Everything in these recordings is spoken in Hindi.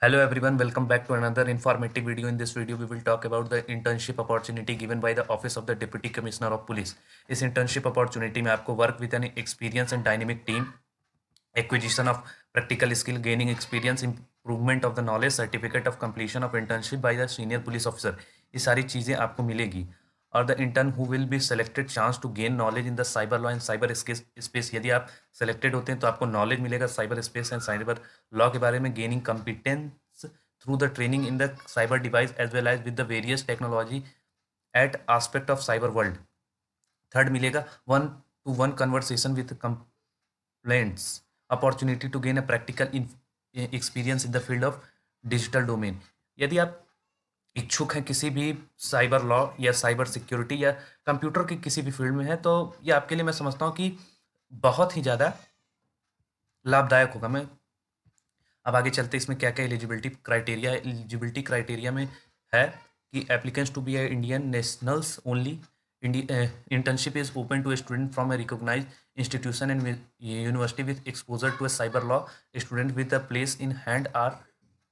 Hello everyone, welcome back to another informative video. In this video, we will talk about the internship opportunity given by the Office of the Deputy Commissioner of Police. इस internship opportunity में आपको work with an experienced and dynamic team, acquisition of practical skill, gaining experience, improvement of the knowledge, certificate of completion of internship by the senior police officer. ये सारी चीज़ें आपको मिलेगी. और the intern who will be selected chance to gain knowledge in the cyber law and cyber space. यदि आप सेलेक्टेड होते हैं तो आपको नॉलेज मिलेगा cyber space and cyber law के बारे में. Gaining competence through the training in the cyber device as well as with the various technology at aspect of cyber world. Third मिलेगा 1-to-1 conversation with complaints, opportunity to gain a practical experience in the field of digital domain. यदि आप इच्छुक हैं किसी भी साइबर लॉ या साइबर सिक्योरिटी या कंप्यूटर की किसी भी फील्ड में है तो ये आपके लिए मैं समझता हूँ कि बहुत ही ज़्यादा लाभदायक होगा. मैं अब आगे चलते इसमें क्या क्या एलिजिबिलिटी क्राइटेरिया में है कि applicants to be a Indian nationals only. Internship is open to a student from a recognise institution and university with exposure to a cyber law. Student with a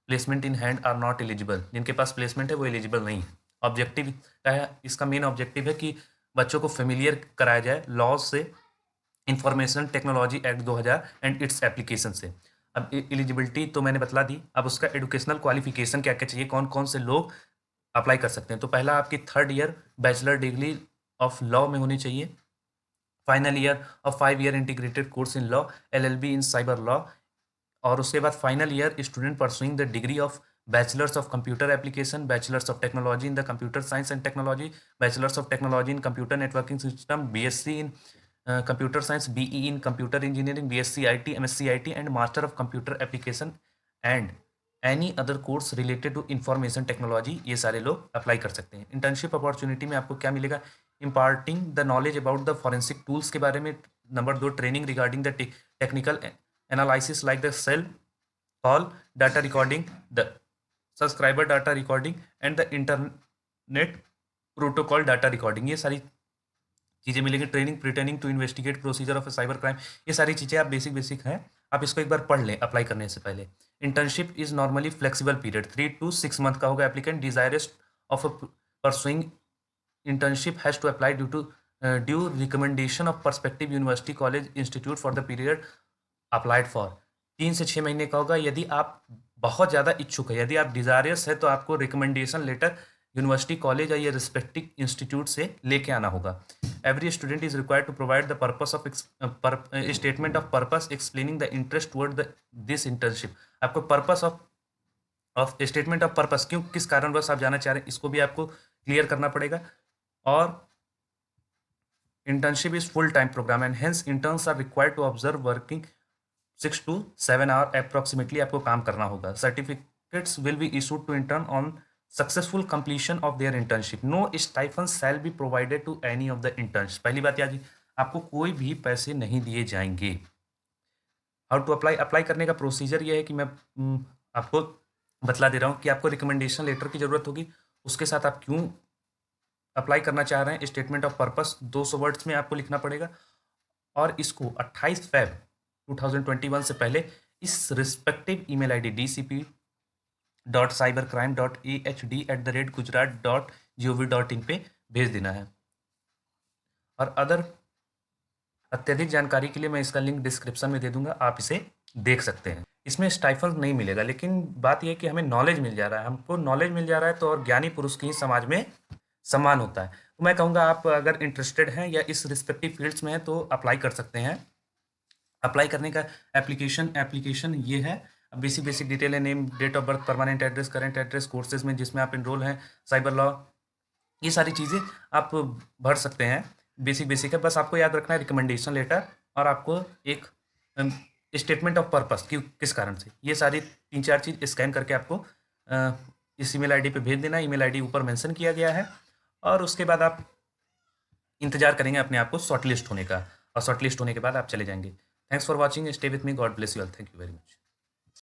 placement in hand are not eligible. जिनके पास प्लेसमेंट है वो एलिजिबल नहीं है. ऑब्जेक्टिव क्या है? इसका मेन ऑब्जेक्टिव है कि बच्चों को फेमिलियर कराया जाए लॉज से, information technology act 2000 and its application से. अब एलिजिबिलिटी तो मैंने बतला दी. अब उसका एजुकेशनल क्वालिफिकेशन क्या क्या चाहिए, कौन कौन से लोग अप्लाई कर सकते हैं. तो पहला आपकी 3rd year bachelor degree of law में होनी चाहिए. Final year of 5 year integrated course in law, LLB in cyber law. और उसके बाद final year student pursuing the degree of bachelors of computer application, bachelors of technology in the computer science and technology, bachelors of technology in computer networking system, BSc in computer science, BE in computer engineering, BSc IT, MSc IT and master of computer application and any other course related to information technology. ये सारे लोग अप्लाई कर सकते हैं. इंटर्नशिप अपॉर्चुनिटी में आपको क्या मिलेगा? Imparting the knowledge about the forensic tools के बारे में. Number 2, training regarding the technical analysis like the cell call data recording, the subscriber data recording and the internet protocol data recording. ये सारी चीज़ें मिलेंगी. Training pertaining to investigate procedure of a cyber crime. ये सारी चीज़ें आप बेसिक हैं, आप इसको एक बार पढ़ लें अप्लाई करने से पहले. Internship is normally flexible period 3 to 6 month का होगा. Applicant desirous of pursuing internship has to apply due recommendation of prospective university college institute for the period applied for. 3 से 6 महीने का होगा. यदि आप बहुत ज़्यादा इच्छुक है, यदि आप डिजायरस है तो आपको रिकमेंडेशन लेटर यूनिवर्सिटी कॉलेज या रिस्पेक्टिव इंस्टीट्यूट से लेके आना होगा. Every student is required to provide the purpose of statement of purpose explaining the interest toward this internship. आपको purpose of statement of purpose, क्यों किस कारणवश आप जाना चाह रहे हैं, इसको भी आपको क्लियर करना पड़ेगा. और internship is full time programme and hence interns are required to observe working 6 to 7 hour approximately आपको काम करना होगा. Certificates will be issued to intern on successful completion of their internship. No stipend shall be provided to any of the interns. पहली बात याद, आपको कोई भी पैसे नहीं दिए जाएंगे. हाउ टू अप्लाई करने का प्रोसीजर ये है कि मैं आपको बतला दे रहा हूँ कि आपको रिकमेंडेशन लेटर की ज़रूरत होगी. उसके साथ आप क्यों अप्लाई करना चाह रहे हैं, स्टेटमेंट ऑफ पर्पस 200 वर्ड्स में आपको लिखना पड़ेगा. और इसको 28 Feb 2021 से पहले इस रिस्पेक्टिव ईमेल आईडी dcp.cybercrime.ahd@gujarat.gov.in पे भेज देना है. और अदर अत्यधिक जानकारी के लिए मैं इसका लिंक डिस्क्रिप्शन में दे दूंगा, आप इसे देख सकते हैं. इसमें स्टाइफंड नहीं मिलेगा, लेकिन बात यह है कि हमें नॉलेज मिल जा रहा है. हमको नॉलेज मिल जा रहा है तो और ज्ञानी पुरुष की ही समाज में सम्मान होता है. तो मैं कहूँगा आप अगर इंटरेस्टेड हैं या इस रिस्पेक्टिव फील्ड्स में हैं तो अप्लाई कर सकते हैं. अप्लाई करने का एप्लीकेशन ये है. बेसिक डिटेल है, name, date of birth, permanent address, current address, courses में जिसमें आप इनरोल हैं, साइबर लॉ, ये सारी चीज़ें आप भर सकते हैं. बेसिक है. बस आपको याद रखना है रिकमेंडेशन लेटर और आपको एक स्टेटमेंट ऑफ पर्पस कि किस कारण से. ये सारी 3-4 चीज़ स्कैन करके आपको इस ईमेल आईडी पे भेज देना. ईमेल आईडी ऊपर मेंशन किया गया है. और उसके बाद आप इंतजार करेंगे अपने आप को शॉर्टलिस्ट होने का, और शॉर्टलिस्ट होने के बाद आप चले जाएंगे. Thanks for watching. Stay with me. God bless you all. Thank you very much.